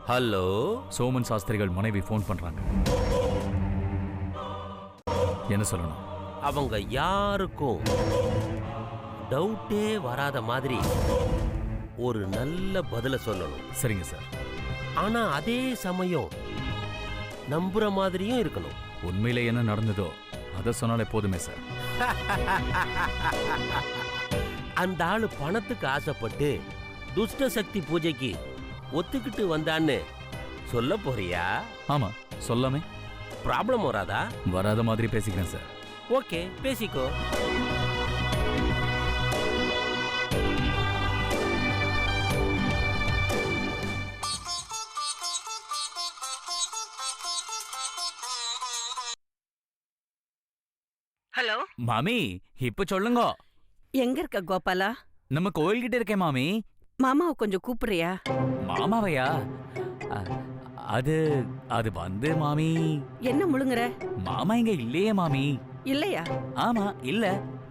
Hello, Soman சாஸ்திரிகள் மனைவி phone பண்றாங்க. என்ன சொல்லணும்? அவங்க யாருக்கும் டவுட்டே வராத மாதிரி ஒரு நல்ல பதில சொல்லணும். சரிங்க சார். ஆனா அதே சமயம் நம்புற மாதிரியும் இருக்கணும். உண்மையிலே என்ன நடந்ததோ அதை சொன்னாலே போதுமே சார். அந்த ஆளு பணத்துக்கு ஆசைப்பட்டு துஷ்ட சக்தி பூஜைக்கு ஒத்துக்கிட்டு வந்தான்னு சொல்ல போறியா? ஆமா, சொல்லாமே. ப்ராப்ளம் வராதா? வராத மாதிரி பேசிக்கிறேன் சார். ஓகே, பேசிக்கோ. ஹலோ மாமி, இப்ப சொல்லுங்க. எங்க இருக்க கோபாலா? நம்ம கோயில்கிட்ட இருக்கேன் மாமி. மாமாவை கொஞ்சம் கூப்பிடுறியா? மாமாவையா? அது அது வந்து மாமி. என்ன முழுங்குற? மாமா இங்க இல்லையே மாமி. இல்லையா? ஆமா, இல்ல.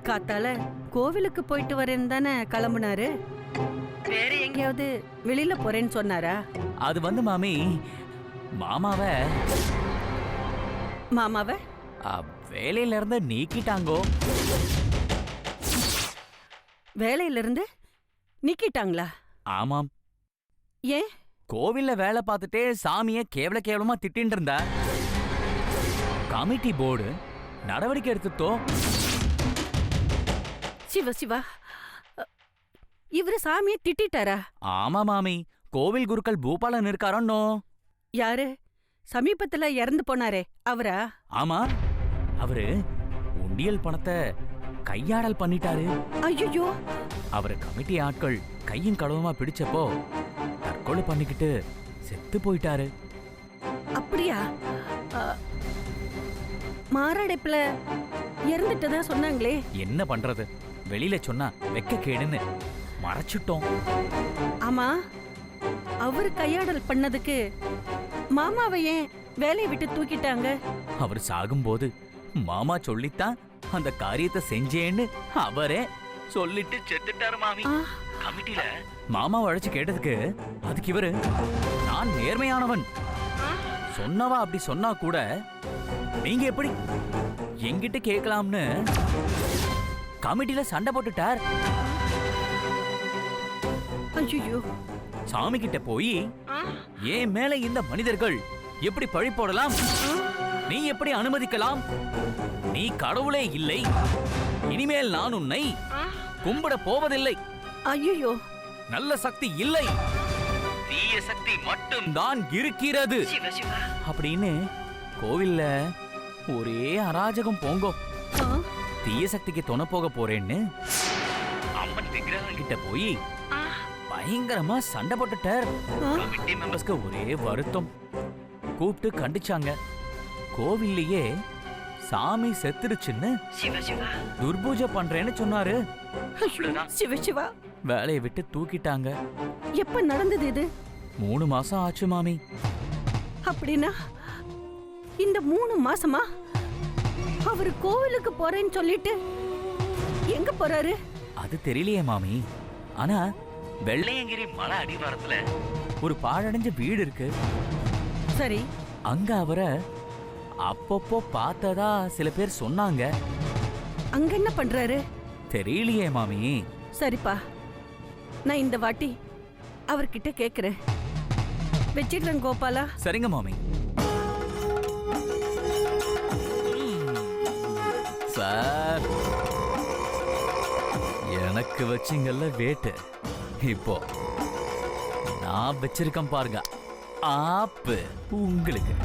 காத்தால கோவிலுக்கு போயிட்டு வரேன்னு தானே கிளம்புனாரு. வேற எங்கேயாவது வெளியில போறேன்னு சொன்னாரா? அது வந்து மாமி, மாமாவை மாமாவை வேலையில இருந்து நீக்கிட்டாங்கோ. வேலையில இருந்து நீக்கிட்டாங்களா? ஆமாம். ஏன்? கோவில்ல வேலை பார்த்துட்டே சாமிய கேவலமா திட்டின்னு இருந்தா. கமிட்டி போர்டு நடவடிக்கை எடுத்துட்டோ. சிவா சிவா, இவரு சாமியை திட்டாரா? ஆமா மாமி, கோவில் குருக்கள் பூபாலன் இருக்காரோ. யாரு? சமீபத்துல இறந்து போனாரே அவரா? ஆமா, அவரு உண்டியல் பணத்தை கையாடல் பண்ணிட்டாரு. ஐயோ! அவரை கமிட்டி ஆட்கள் கையும் களவுமா பிடிச்சப்போ தற்கொலை பண்ணிக்கிட்டு செத்து போயிட்டாரு. அப்படியா? மாரடைப்புல இறந்துட்டதா சொன்னாங்களே. என்ன பண்றது, வெளியில சொன்னா வெக்க கேடுன்னு மறைச்சிட்டோம். ஆமா, அவரு கையாடல் பண்ணதுக்கு மாமாவை ஏன் வேலையை விட்டு தூக்கிட்டாங்க? அவர் சாகும்போது மாமா சொல்லித்தான் அந்த காரியத்தை செஞ்சேன்னு அவரே சொல்லிட்டு செத்துட்டாரு மாமி. கமிட்டில மாமாவை அழைச்சு கேட்டதுக்கு அதுக்கு இவரு, நான் நேர்மையானவன், சொன்னவா அப்படி சொன்னா கூட நீங்க எப்படி என்கிட்ட கேட்கலாம்னு கமிட்டில சண்டை போட்டுட்டார். ஐயோ! சாமி கிட்ட போய் ஏன் மேல இந்த மனிதர்கள் எப்படி பழி போடலாம், நீ எப்படி அனுமதிக்கலாம், நீ கடவுளே இல்லை, இனிமேல் நான் உன்னை கும்பிட போவதில்லை, ஐயோ! நல்ல சக்தி இல்லை, தீய சக்தி மட்டும் தான் இருக்கிறது அப்படின்னு கோவில்ல ஒரே அராஜகம் போங்கோ. தீய சக்திக்கு துணை போக போறேன்னு அம்மன் விக்கிரகம் கிட்ட போய் பயங்கரமா சண்டை போட்டுட்டார். கமிட்டி மெம்பர்ஸ்க்கு ஒரே வருத்தம். கூப்பிட்டு கண்டிச்சாங்க. கோவில்லையே சாமி செத்துருச்சுன்னு துர்பூஜை பண்றேன்னு சொன்னாரு. சிவசிவா, வேலையை விட்டு தூக்கிட்டாங்க. எப்ப நடந்தது இது? 3 மாசம் ஆச்சு மாமி. அப்படின்னா இந்த 3 மாசமா அவரு கோவிலுக்கு போறேன்னு சொல்லிட்டு எங்க போறாரு? அது தெரியலையே மாமி. ஆனா வெள்ளையங்கிரி மலை அடிவாரத்துல ஒரு பாழடைஞ்ச வீடு இருக்கு. சரி, அங்க அவரை அப்பப்போ பார்த்ததா சில பேர் சொன்னாங்க. அங்க என்ன பண்றாரு? தெரியலையே மாமி. சரிப்பா, நான் இந்த வாட்டி அவர்கிட்ட கேக்குறேன். வச்சிடுறேன் கோபாலா. சரிங்க மாமி. சார், எனக்கு வச்சிங்கல்ல வேட்டு, இப்போ நான் வச்சிருக்கேன் பாருங்க ஆப்பு உங்களுக்கு.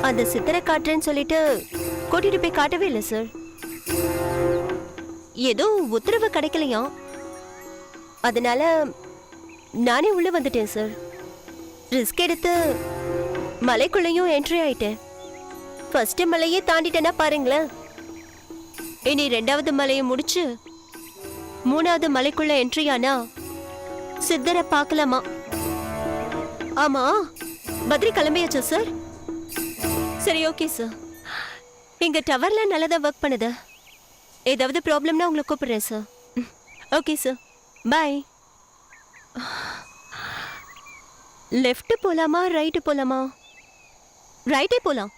அந்த சித்திரை காட்டுறேன்னு சொல்லிட்டு கூட்டிட்டு போய் காட்டவே இல்லை சார். ஏதோ உத்தரவு கிடைக்கலையாம், அதனால நானே உள்ள வந்துட்டேன் சார். ரிஸ்க் எடுத்து மலைக்குள்ளையும் என்ட்ரி ஆயிட்டேன். ஃபர்ஸ்ட் மலையே தாண்டிட்டேன்னா பாருங்களேன். இனி 2வது மலையை முடிச்சு 3வது மலைக்குள்ள என்ட்ரி ஆனா சித்தரை பார்க்கலாமா? ஆமா, பத்ரி கிளம்பியாச்சா சார்? சரி, ஓகே சார். எங்க டவர்ல நல்லதா ஒர்க் பண்ணுது. ஏதாவது ப்ராப்ளம்னா உங்களை கூப்பிடுறேன் சார். ஓகே சார், பாய். லெஃப்ட் போலாமா ரைட்டு போலாமா? ரைட்டே போலாம்.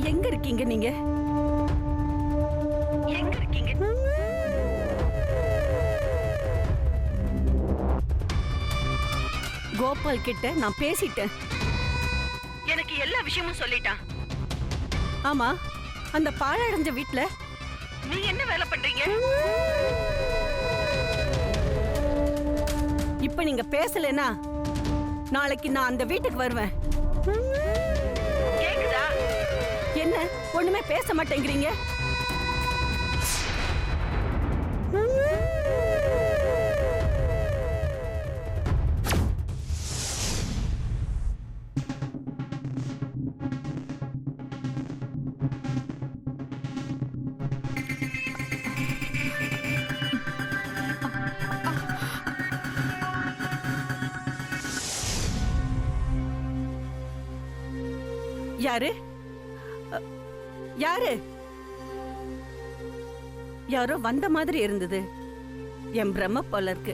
எங்க இருக்கீங்க நீங்க? எங்க இருக்கீங்க? கோபால் கிட்ட நான் பேசிட்டேன். எனக்கு எல்லா விஷயமும் சொல்லிட்டான். ஆமா, அந்த பாழடைஞ்ச வீட்ல நீ என்ன வேலை பண்றீங்க? இப்ப நீங்க பேசலனா நாளைக்கு நான் அந்த வீட்டுக்கு வருவேன். கேக்குதா? என்ன ஒண்ணுமே பேச மாட்டேங்கிறீங்க? யாரு? யாரு? யாரோ வந்த மாதிரி இருந்தது. என் பிரம்ம போல இருக்கு.